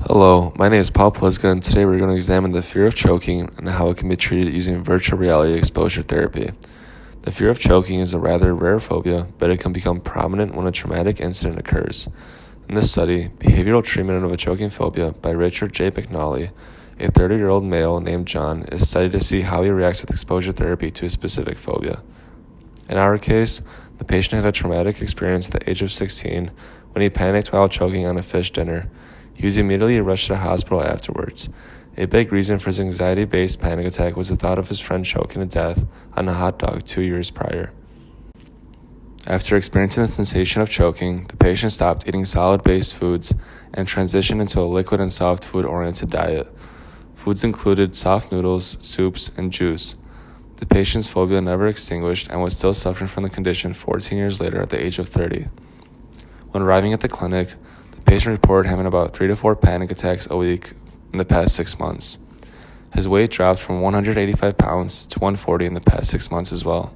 Hello, my name is Paul Pliska, and today we're going to examine the fear of choking and how it can be treated using virtual reality exposure therapy. The fear of choking is a rather rare phobia, but it can become prominent when a traumatic incident occurs. In this study, Behavioral Treatment of a Choking Phobia by Richard J. McNally, a 30-year-old male named John, is studied to see how he reacts with exposure therapy to a specific phobia. In our case, the patient had a traumatic experience at the age of 16 when he panicked while choking on a fish dinner. He was immediately rushed to the hospital afterwards. A big reason for his anxiety-based panic attack was the thought of his friend choking to death on a hot dog 2 years prior. After experiencing the sensation of choking, the patient stopped eating solid-based foods and transitioned into a liquid and soft food-oriented diet. Foods included soft noodles, soups, and juice. The patient's phobia never extinguished and was still suffering from the condition 14 years later at the age of 30. When arriving at the clinic, the patient reported having about 3 to 4 panic attacks a week in the past 6 months. His weight dropped from 185 pounds to 140 in the past 6 months as well.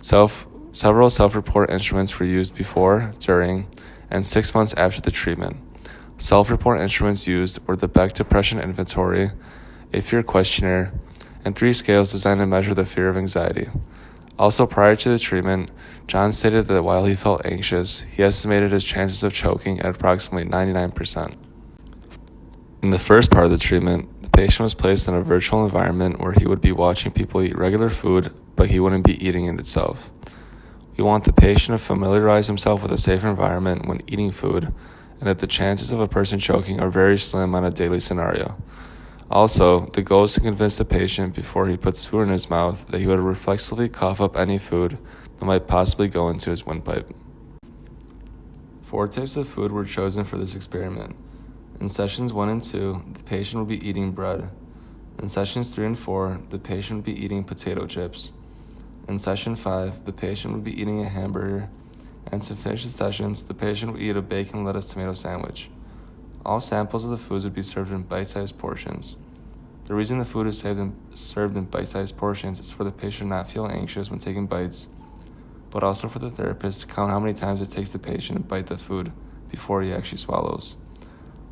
Several self-report instruments were used before, during, and 6 months after the treatment. Self-report instruments used were the Beck Depression Inventory, a fear questionnaire, and 3 scales designed to measure the fear of anxiety. Also, prior to the treatment, John stated that while he felt anxious, he estimated his chances of choking at approximately 99%. In the first part of the treatment, the patient was placed in a virtual environment where he would be watching people eat regular food, but he wouldn't be eating it itself. We want the patient to familiarize himself with a safe environment when eating food, and that the chances of a person choking are very slim on a daily scenario. Also, the goal is to convince the patient before he puts food in his mouth that he would reflexively cough up any food that might possibly go into his windpipe. 4 types of food were chosen for this experiment. In sessions 1 and 2, the patient would be eating bread. In sessions 3 and 4, the patient would be eating potato chips. In session 5, the patient would be eating a hamburger. And to finish the sessions, the patient would eat a bacon, lettuce, tomato sandwich. All samples of the foods would be served in bite-sized portions. The reason the food is served in bite-sized portions is for the patient not to feel anxious when taking bites, but also for the therapist to count how many times it takes the patient to bite the food before he actually swallows.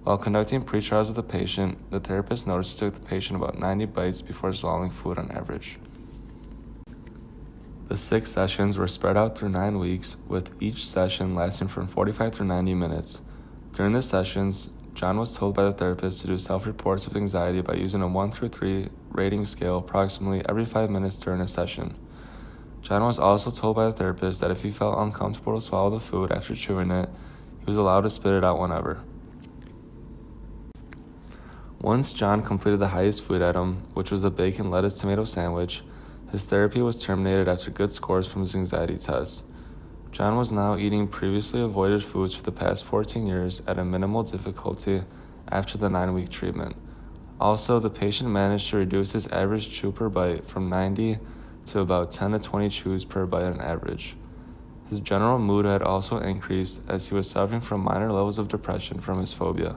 While conducting pre-trials with the patient, the therapist noticed it took the patient about 90 bites before swallowing food on average. The 6 sessions were spread out through 9 weeks, with each session lasting from 45 to 90 minutes. During the sessions, John was told by the therapist to do self-reports of anxiety by using a 1 through 3 rating scale approximately every 5 minutes during a session. John was also told by the therapist that if he felt uncomfortable to swallow the food after chewing it, he was allowed to spit it out whenever. Once John completed the highest food item, which was the bacon, lettuce, tomato sandwich, his therapy was terminated after good scores from his anxiety test. John was now eating previously avoided foods for the past 14 years at a minimal difficulty after the 9-week treatment. Also, the patient managed to reduce his average chew per bite from 90 to about 10 to 20 chews per bite on average. His general mood had also increased as he was suffering from minor levels of depression from his phobia.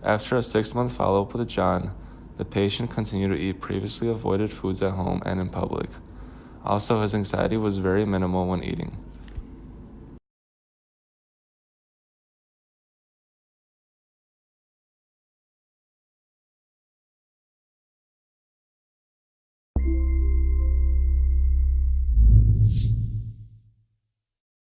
After a 6-month follow-up with John, the patient continued to eat previously avoided foods at home and in public. Also, his anxiety was very minimal when eating.